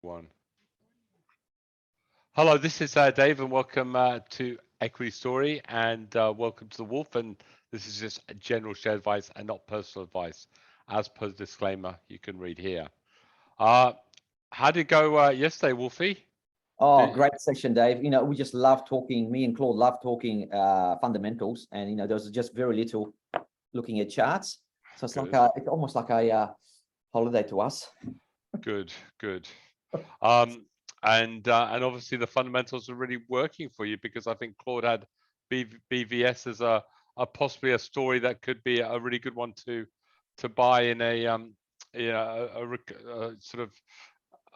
One. Hello, this is Dave, and welcome to Equity Story, and welcome to the Wolf. And this is just general share advice and not personal advice, as per the disclaimer you can read here. How did it go yesterday, Wolfie? Oh, great session, Dave. We just love talking. Me and Claude love talking fundamentals, and there's just very little looking at charts. So it's Good. like it's almost like a holiday to us. Good. And obviously the fundamentals are really working for you, because I think Claude had BVS as a possibly a story that could be a really good one to buy in a sort of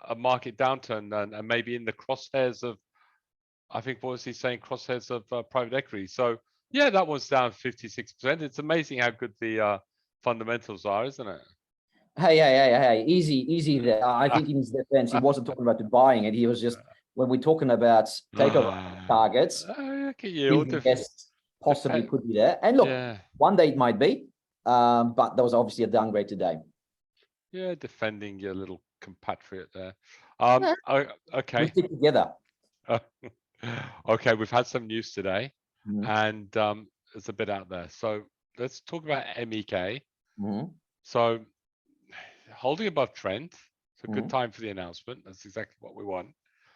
a market downturn, and maybe in the crosshairs of, I think, what was he saying, crosshairs of private equity. So yeah, that was down 56%. It's amazing how good the fundamentals are, isn't it? Hey, easy there. I think in his defense, he wasn't talking about buying it. He was just, when we're talking about takeover targets, BVS possibly could be there. And look, one day it might be, but there was obviously a downgrade today. Yeah, defending your little compatriot there. Okay. We stick together. Okay, we've had some news today, and there's a bit out there. So let's talk about MEK. So holding above trend. It's a good time for the announcement. That's exactly what we want.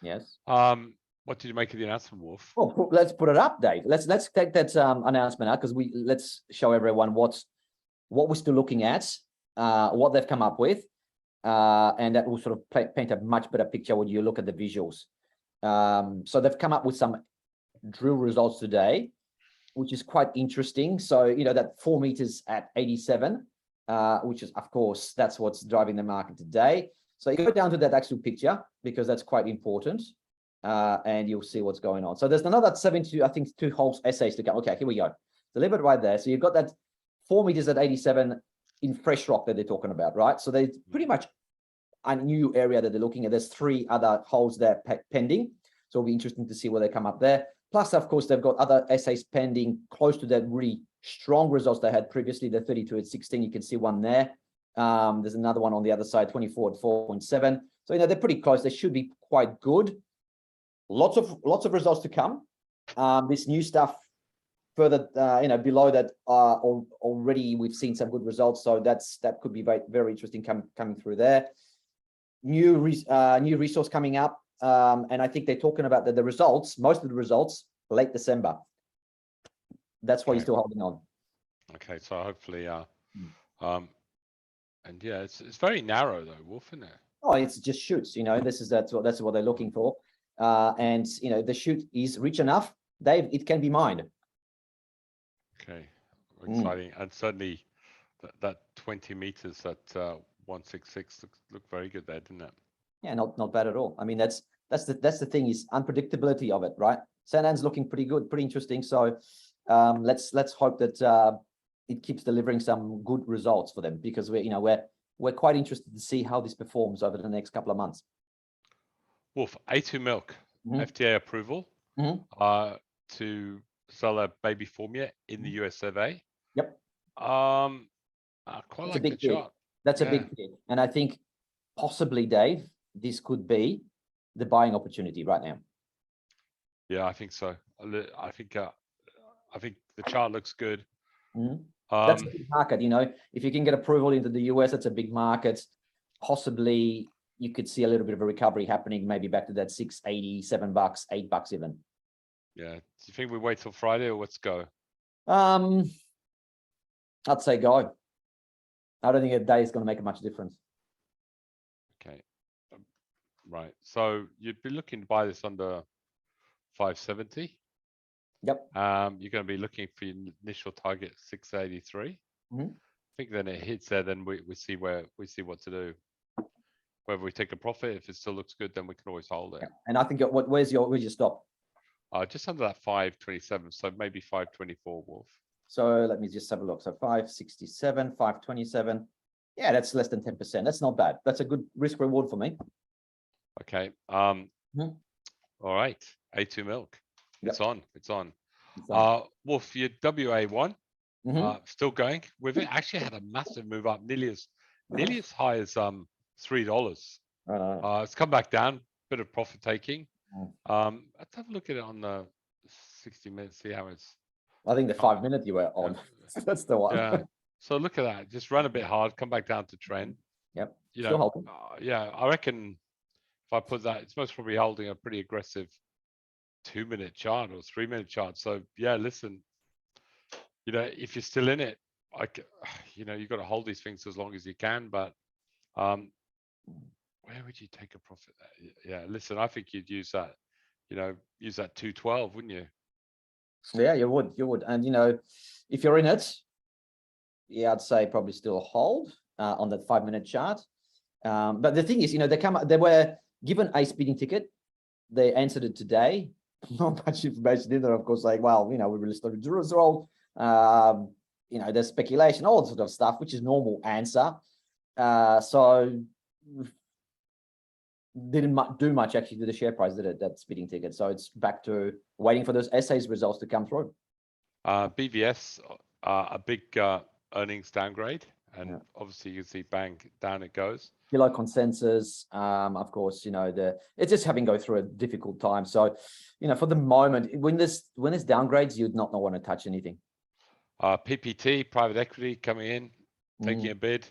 Yes. What did you make of the announcement, Wolf? Well, let's put it up, Dave. Let's take that announcement out, because let's show everyone what we're still looking at, what they've come up with, and that will sort of paint a much better picture when you look at the visuals. So they've come up with some drill results today, which is quite interesting. So that 4 meters at 87, which is, of course, that's what's driving the market today. So you go down to that actual picture, because that's quite important, and you'll see what's going on. So there's another 72, I think, 2 holes essays to go. Okay, here we go. Delivered right there. So you've got that 4 meters at 87 in fresh rock that they're talking about, right? So they pretty much a new area that they're looking at. There's 3 other holes there pending. So it'll be interesting to see where they come up there. Plus, of course, they've got other essays pending close to that really strong results they had previously, the 32 at 16. You can see one there. There's another one on the other side, 24 at 4.7. So, they're pretty close. They should be quite good. Lots of results to come. This new stuff further, below that, already we've seen some good results. So that could be very, very interesting coming through there. New resource coming up. And I think they're talking about the results, most of the results, late December. That's why you're still holding on. Okay, so hopefully, and yeah, it's very narrow though, Wolf, isn't it? Oh, it's just shoots. That's what they're looking for, and the shoot is rich enough, Dave. It can be mined. Okay, exciting, and certainly that 20 meters at 166 looked very good there, didn't it? Yeah, not bad at all. I mean, that's the thing, is unpredictability of it, right? Santan's looking pretty good, pretty interesting. So let's hope that it keeps delivering some good results for them, because we're quite interested to see how this performs over the next couple of months. Wolf, A2 Milk, FDA approval to sell a baby formula in the US survey. Yep. Quite like the chart. That's a big thing, and I think possibly, Dave, this could be the buying opportunity right now. Yeah, I think so. I think the chart looks good. That's a big market. If you can get approval into the US, that's a big market. Possibly you could see a little bit of a recovery happening, maybe back to that $6.80, $7, $8 even. Yeah. Do you think we wait till Friday, or let's go? I'd say go. I don't think a day is going to make much difference. Okay. Right. So you'd be looking to buy this under 570. Yep. You're going to be looking for your initial target 683. I think then it hits there, then we see what to do. Whether we take a profit, if it still looks good, then we can always hold it. Yeah. And I think where's your stop? Just under that 527, so maybe 524, Wolf. So let me just have a look. So 567, 527. Yeah, that's less than 10%. That's not bad. That's a good risk reward for me. Okay. All right. A2 Milk. It's on. Wolf, your WA1 still going with it. Actually had a massive move up, nearly as high as $3. It's come back down, bit of profit taking. Mm. Let's have a look at it on the 60 minutes, see how it's. I think the 5 minute you were on. That's the one. Yeah. So look at that. Just run a bit hard, come back down to trend. Yep. You Still know, holding. yeah, I reckon if I put that, it's most probably holding a pretty aggressive 2-minute chart or 3-minute chart. So yeah, listen, you know, if you're still in it, you know, you've got to hold these things as long as you can. But where would you take a profit there? Yeah, listen, I think you'd use that, you know, use that 212, wouldn't you? Yeah, you would. And, you know, if you're in it, yeah, I'd say probably still hold on that 5-minute chart. But the thing is, you know, they were given a speeding ticket. They answered it today. Not much information in there, of course, like, well, you know, we released the result. You know, there's speculation, all that sort of stuff, which is normal answer. So didn't do much actually to the share price, did it, that speeding ticket? So it's back to waiting for those essays results to come through. BVS, a big earnings downgrade, and obviously you can see bang, down it goes. Below consensus, of course, you know, it's just having go through a difficult time. So, you know, for the moment, when there's downgrades, you'd not want to touch anything. PPT, private equity coming in, taking a bid.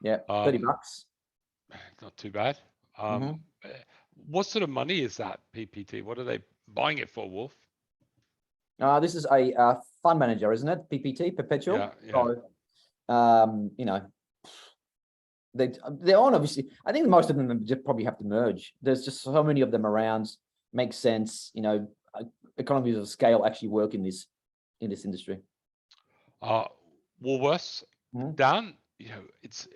Yeah, $30. Not too bad. What sort of money is that PPT? What are they buying it for, Wolf? This is a fund manager, isn't it? PPT, Perpetual. Yeah. So, you know, they're on, obviously. I think most of them just probably have to merge. There's just so many of them around. Makes sense. You know, economies of scale actually work in this industry. Woolworths down. You know, it's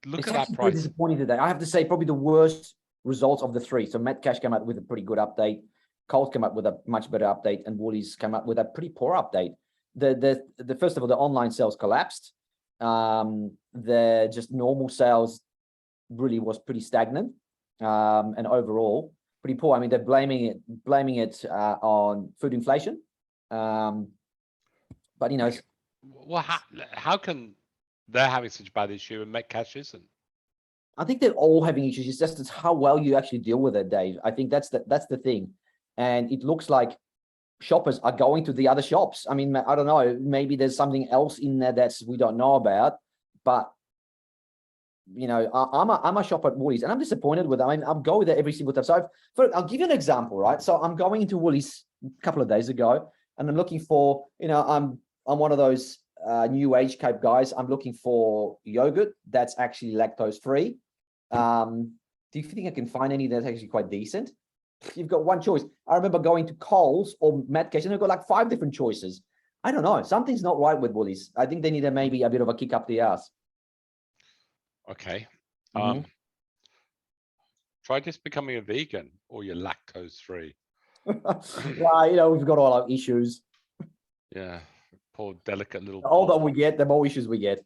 look at that price. Pretty disappointing today. I have to say, probably the worst results of the three. So Metcash came out with a pretty good update. Coles came up with a much better update, and Woolies came up with a pretty poor update. The first of all, the online sales collapsed. The just normal sales really was pretty stagnant, and overall pretty poor. I mean, they're blaming it on food inflation, but you know, well, how can they're having such a bad issue and Metcash isn't? I think they're all having issues. It's just how well you actually deal with it, Dave. I think that's the thing, and it looks like shoppers are going to the other shops. I mean, I don't know, maybe there's something else in there that's we don't know about, but you know, I'm a shopper at Woolies, and I'm disappointed with it. I mean, I'm going there every single time. So I'll give you an example, right? So I'm going into Woolies a couple of days ago, and I'm looking for, you know, I'm one of those new age Cape guys. I'm looking for yogurt that's actually lactose free. Do you think I can find any that's actually quite decent? You've got one choice. I remember going to Coles or Metcash, and they've got like 5 different choices. I don't know. Something's not right with Woolies. I think they need maybe a bit of a kick up the ass. Okay. Try just becoming a vegan, or you're lactose free. Well, you know, we've got all our issues. Yeah. Poor delicate little. The older we get, the more issues we get.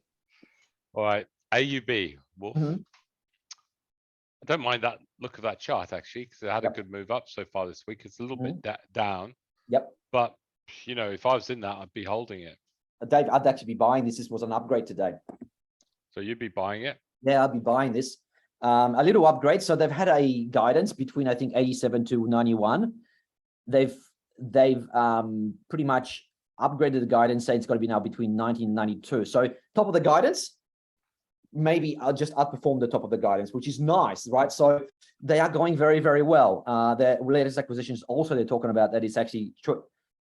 All right. AUB, Wolf. I don't mind that look of that chart, actually, because it had a good move up so far this week. It's a little bit down. Yep. But, you know, if I was in that, I'd be holding it. Dave, I'd actually be buying this. This was an upgrade today. So you'd be buying it? Yeah, I'd be buying this. A little upgrade. So they've had a guidance between, I think, 87 to 91. They've pretty much upgraded the guidance, saying it's got to be now between 90 and 92. So top of the guidance, maybe I'll just outperform the top of the guidance, which is nice, right? So they are going very, very well. Their latest acquisitions also, they're talking about that it's actually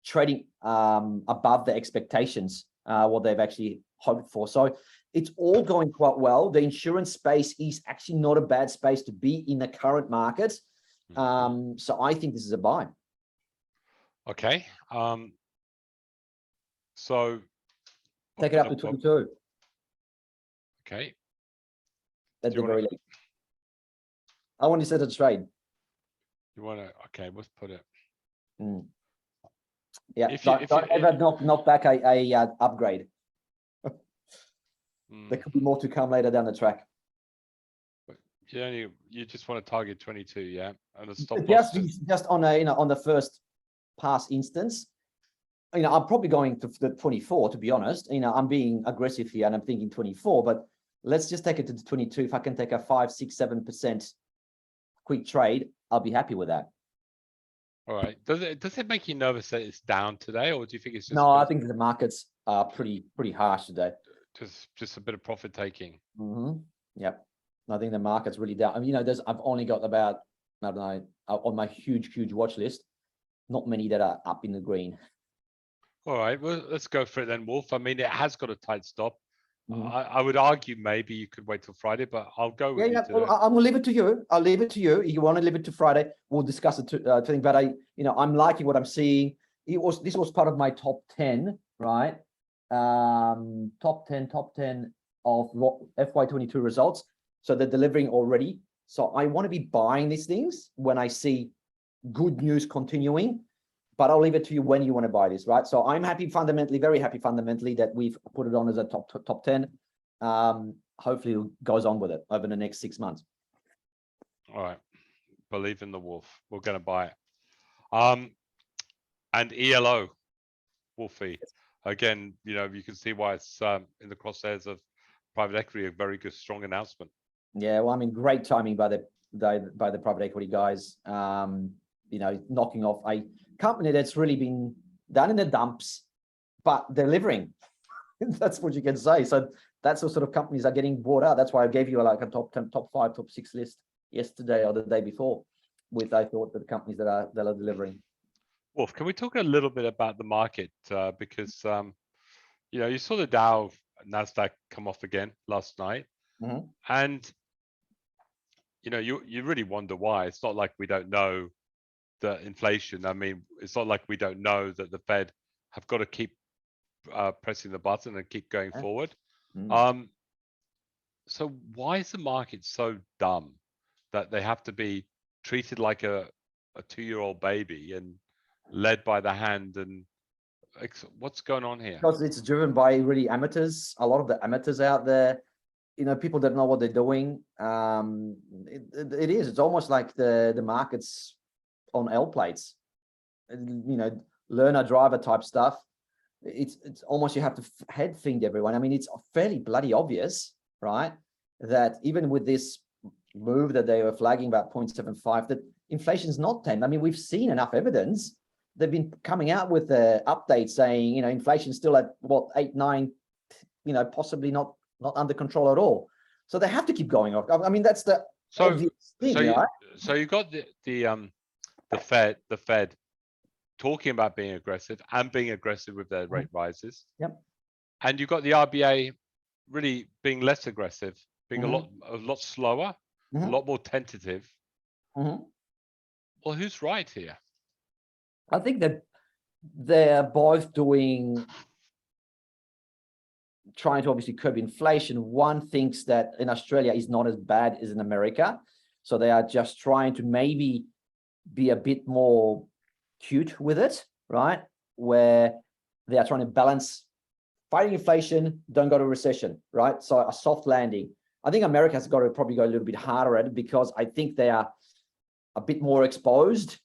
trading above the expectations, what they've actually hoped for. So it's all going quite well. The insurance space is actually not a bad space to be in the current market. So I think this is a buy. Okay. So take it up to 22. Okay. At the very least. I want to set a trade. You want to? Okay, let's put it. Yeah. Don't ever knock back a upgrade. There could be more to come later down the track. You just want to target 22, yeah, and a stop loss. Just on a on the first pass instance. You know, I'm probably going to the 24, to be honest. You know, I'm being aggressive here and I'm thinking 24, but let's just take it to the 22. If I can take a 5, 6, 7% quick trade, I'll be happy with that. All right. Does it make you nervous that it's down today, or do you think it's just No, I think the markets are pretty harsh today. just a bit of profit taking? Yep. I think the market's really down. I mean, I've only got about, I don't know, on my huge watch list, not many that are up in the green. All right, well, let's go for it then, Wolf. I mean, it has got a tight stop. I would argue maybe you could wait till Friday, but I'll go with you today. Well, I'm gonna leave it to you. I'll leave it to you. If you want to leave it to Friday, we'll discuss it. Thing, but I'm liking what I'm seeing. This was part of my top 10, right? Top 10 of FY22 results. So they're delivering already. So I want to be buying these things when I see good news continuing. But I'll leave it to you when you want to buy this, right? So I'm happy fundamentally, very happy fundamentally that we've put it on as a top 10. Hopefully it goes on with it over the next 6 months. All right. Believe in the wolf. We're going to buy it. And ELO, Wolfie. Again, you can see why it's in the crosshairs of private equity, a very good, strong announcement. Yeah, well, I mean, great timing by the private equity guys. Knocking off a company that's really been done in the dumps, but delivering. That's what you can say. So that's what sort of companies are getting bought out. That's why I gave you like a top 10, top 5, top 6 list yesterday or the day before with, I thought, the companies that are delivering. Wolf, can we talk a little bit about the market? Because, you saw the Dow, NASDAQ come off again last night. And, you really wonder why. It's not like we don't know the inflation. I mean, it's not like we don't know that the Fed have got to keep pressing the button and keep going forward. So why is the market so dumb that they have to be treated like a 2-year-old baby and led by the hand? And what's going on here? Because it's driven by really amateurs. A lot of the amateurs out there, people that know what they're doing. It is. It's almost like the market's on L plates, learner driver type stuff. It's almost, you have to head feed everyone. I mean, it's fairly bloody obvious, right, that even with this move that they were flagging about 0.75, that inflation's not 10. I mean, we've seen enough evidence. They've been coming out with the updates saying, inflation's still at what, 8, 9, possibly not under control at all. So they have to keep going off. I mean, that's the obvious thing, right? So you got the Fed talking about being aggressive and being aggressive with their rate rises. Yep. And you've got the RBA really being less aggressive, being a lot slower, a lot more tentative. Well, who's right here? I think that they're both trying to obviously curb inflation. One thinks that in Australia is not as bad as in America. So they are just trying to maybe be a bit more cute with it, right? Where they are trying to balance fighting inflation, don't go to recession, right? So a soft landing. I think America's got to probably go a little bit harder at it because I think they are a bit more exposed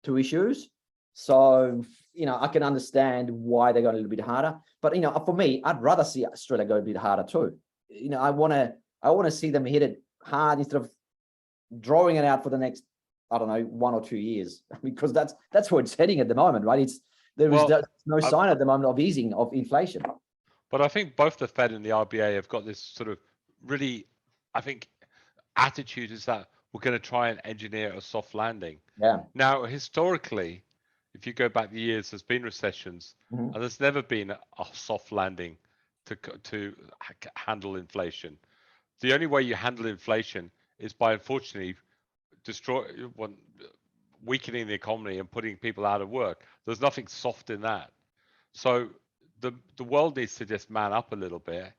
to issues. So, I can understand why they're going a little bit harder. But, for me, I'd rather see Australia go a bit harder too. I want to see them hit it hard instead of drawing it out for the next, I don't know, 1 or 2 years, because that's where it's heading at the moment, right? There's no sign at the moment of easing of inflation. But I think both the Fed and the RBA have got this sort of really, I think, attitude is that we're going to try and engineer a soft landing. Yeah. Now, historically, if you go back the years, there's been recessions, and there's never been a soft landing to handle inflation. The only way you handle inflation is by, unfortunately, weakening the economy and putting people out of work. There's nothing soft in that. So the world needs to just man up a little bit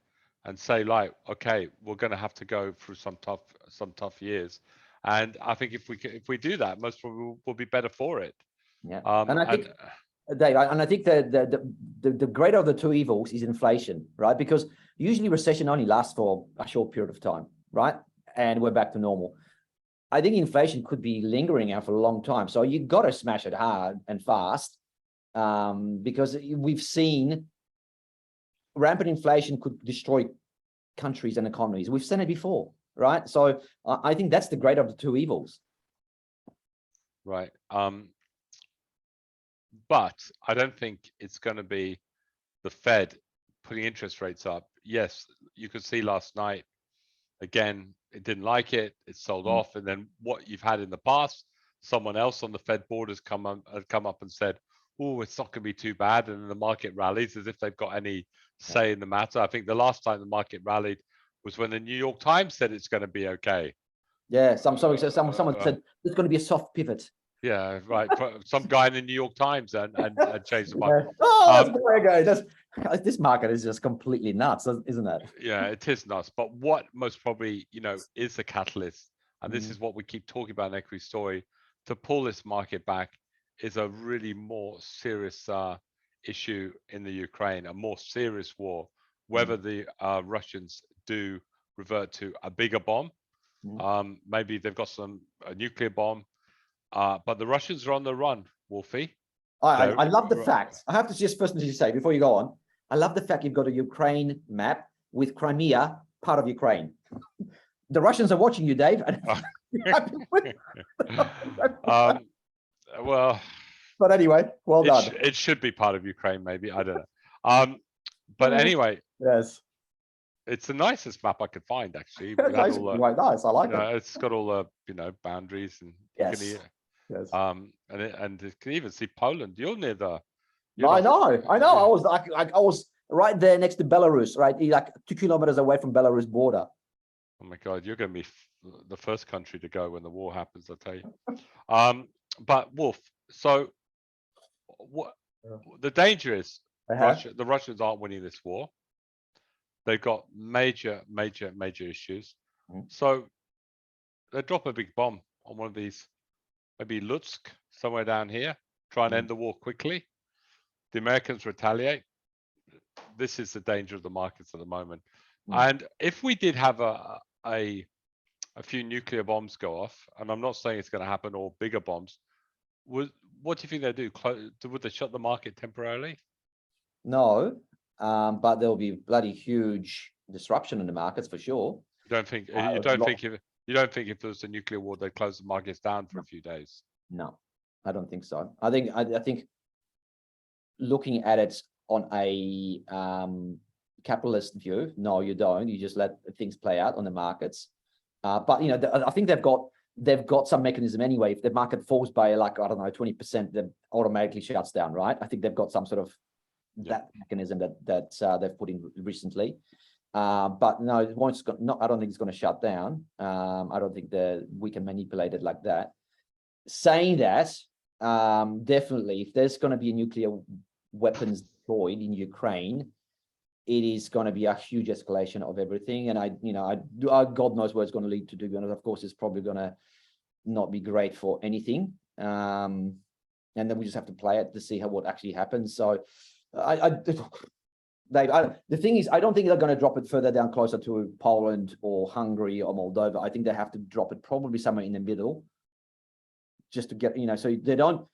and say, like, okay, we're going to have to go through some tough years. And I think if we do that, most people will be better for it. Yeah, and I think, Dave, and I think the greater of the two evils is inflation, right? Because usually recession only lasts for a short period of time, right? And we're back to normal. I think inflation could be lingering out for a long time. So you got to smash it hard and fast, because we've seen rampant inflation could destroy countries and economies. We've seen it before, right? So I think that's the greater of the two evils. right? But I don't think it's going to be the Fed putting interest rates up. Yes, you could see last night, again, it didn't like it, it sold off. And then what you've had in the past, someone else on the Fed board has come up and said, oh, it's not going to be too bad. And then the market rallies as if they've got any say in the matter. I think the last time the market rallied was when the New York Times said it's going to be okay. Yeah, someone said there's going to be a soft pivot. Yeah, right. Some guy in the New York Times and changed the market. Yeah. Oh, that's where I go. This market is just completely nuts, isn't it? Yeah, it is nuts. But what most probably, is the catalyst, and this is what we keep talking about in Equity Story, to pull this market back is a really more serious issue in the Ukraine, a more serious war, whether the Russians do revert to a bigger bomb. Maybe they've got a nuclear bomb. But the Russians are on the run, Wolfie. I love the fact. I have to just first say before you go on, I love the fact you've got a Ukraine map with Crimea part of Ukraine. The Russians are watching you, Dave. Well, but anyway, well done. It should be part of Ukraine, maybe. I don't know. But anyway, yes, it's the nicest map I could find, actually. It's quite nice. I like it. It's got all the boundaries, and yes. And you can even see Poland. You're near the. I know. I was right there next to Belarus, right, like 2 kilometers away from Belarus border. Oh my God, you're going to be the first country to go when the war happens, I'll tell you. But Wolf, so what? The danger is the Russians aren't winning this war. They've got major issues. So they drop a big bomb on one of these, maybe Lutsk, somewhere down here, try and end the war quickly. The Americans retaliate. This is the danger of the markets at the moment. And if we did have a few nuclear bombs go off, and I'm not saying it's going to happen, or bigger bombs, what do you think they'll do? Would they shut the market temporarily? No, but there'll be bloody huge disruption in the markets for sure. You don't think if there was a nuclear war, they'd close the markets down for a few days? No, I don't think so. I think looking at it on a capitalist view, no, you don't. You just let things play out on the markets. But I think they've got some mechanism anyway. If the market falls by 20%, then automatically shuts down, right? I think they've got some sort of that mechanism that they've put in recently. But no, I don't think it's going to shut down. I don't think we can manipulate it like that. Saying that, definitely, if there's going to be a nuclear weapons deployed in Ukraine, it is going to be a huge escalation of everything. And God knows where it's going to lead to be honest. Of course, it's probably going to not be great for anything. And then we just have to play it to see what actually happens. So the thing is, I don't think they're going to drop it further down closer to Poland or Hungary or Moldova. I think they have to drop it probably somewhere in the middle, just to get, so they don't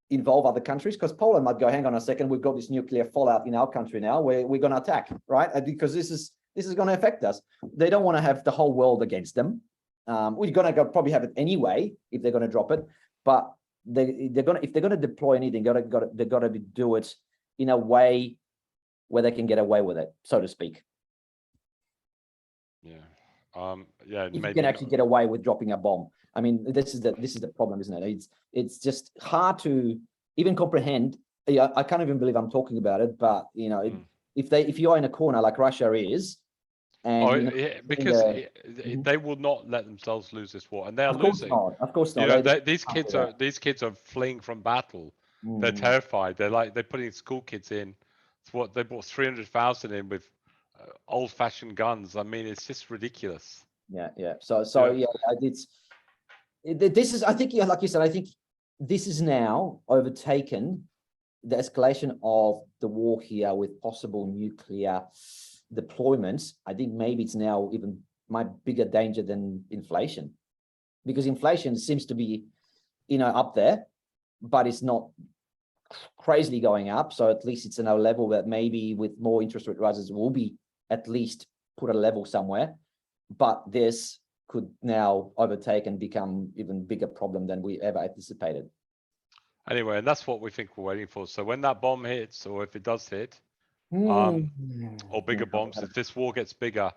involve other countries, because Poland might go, hang on a second, we've got this nuclear fallout in our country now, we're going to attack, right? Because this is going to affect us. They don't want to have the whole world against them. We're going to probably have it anyway if they're going to drop it, but if they're going to deploy anything, they've got to do it in a way where they can get away with it, so to speak. If you can actually get away with dropping a bomb. I mean, this is the problem, isn't it? It's just hard to even comprehend. I can't even believe I'm talking about it, but if you're in a corner like Russia is, and they will not let themselves lose this war, and they are losing. Of course not. These kids are fleeing from battle. They're terrified. They're putting school kids in. It's what they brought 300,000 in with old-fashioned guns. I mean, it's just ridiculous. Yeah. So this is, I think, like you said, I think this is now overtaken the escalation of the war here with possible nuclear deployments. I think maybe it's now even my bigger danger than inflation, because inflation seems to be, up there, but it's not crazily going up. So at least it's in a level that maybe with more interest rate rises will be at least put a level somewhere. But there's could now overtake and become even bigger problem than we ever anticipated. Anyway, and that's what we think we're waiting for. So when that bomb hits, or if it does hit, or bigger bombs, if this war gets bigger,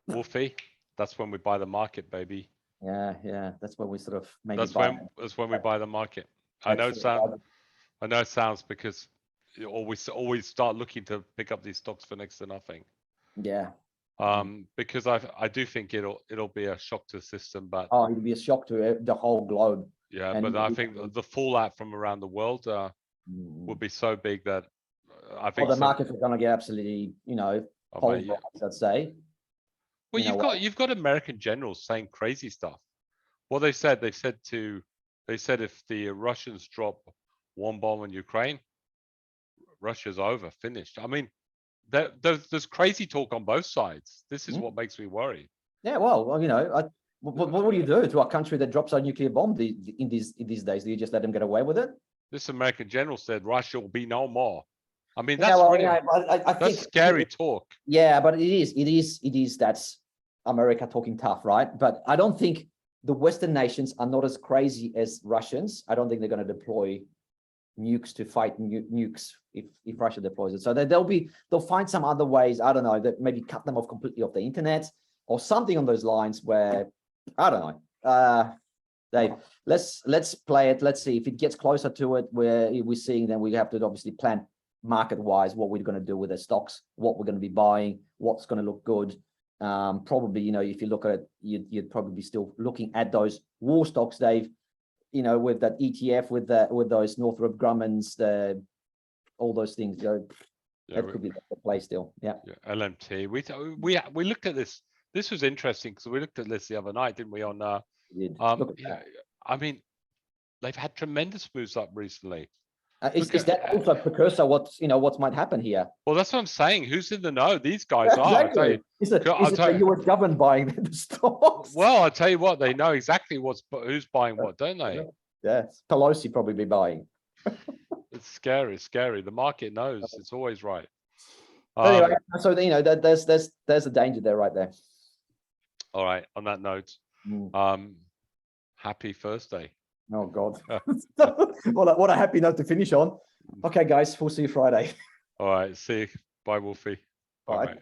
Wolfie, that's when we buy the market, baby. Yeah. That's when we sort of maybe that's when we buy the market. I know it sounds because you always start looking to pick up these stocks for next to nothing. Yeah. Because I do think it'll be a shock to the system, but it'll be a shock to the whole globe. Yeah, but I think the fallout from around the world will be so big that I think the markets are going to get absolutely, pulverized, I'd say. Well, you've got American generals saying crazy stuff. What they said if the Russians drop one bomb on Ukraine, Russia's over, finished. I mean, there's crazy talk on both sides. This is what makes me worry. Yeah, well, what do you do to a country that drops a nuclear bomb in these days? Do you just let them get away with it? This American general said Russia will be no more. I mean, that's I think scary talk. Yeah, but it is that's America talking tough, right? But I don't think the Western nations are not as crazy as Russians. I don't think they're going to deploy nukes to fight nukes if Russia deploys it. So they'll find some other ways. I don't know, that maybe cut them off completely off the internet or something on those lines where, I don't know. Dave, let's play it. Let's see if it gets closer to it where we're seeing, then we have to obviously plan market wise what we're going to do with the stocks, what we're going to be buying, what's going to look good. Probably, if you look at it, you'd probably be still looking at those war stocks, Dave, with that ETF, with those Northrop Grummans, all those things. That could be the play still. Yeah. LMT. We looked at this. This was interesting because we looked at this the other night, didn't we? On I mean, they've had tremendous moves up recently. Is that also a precursor what might happen here? Well, that's what I'm saying. Who's in the know? These guys exactly. Is it the US government buying the stocks? Well, I'll tell you what, they know exactly who's buying what, don't they? Yeah, Pelosi probably be buying. It's scary. The market knows. It's always right. Anyway, so there's a danger there, right there. All right. On that note, happy Thursday. Oh God! What a happy note to finish on. Okay, guys, we'll see you Friday. All right. See you. Bye, Wolfie. Bye.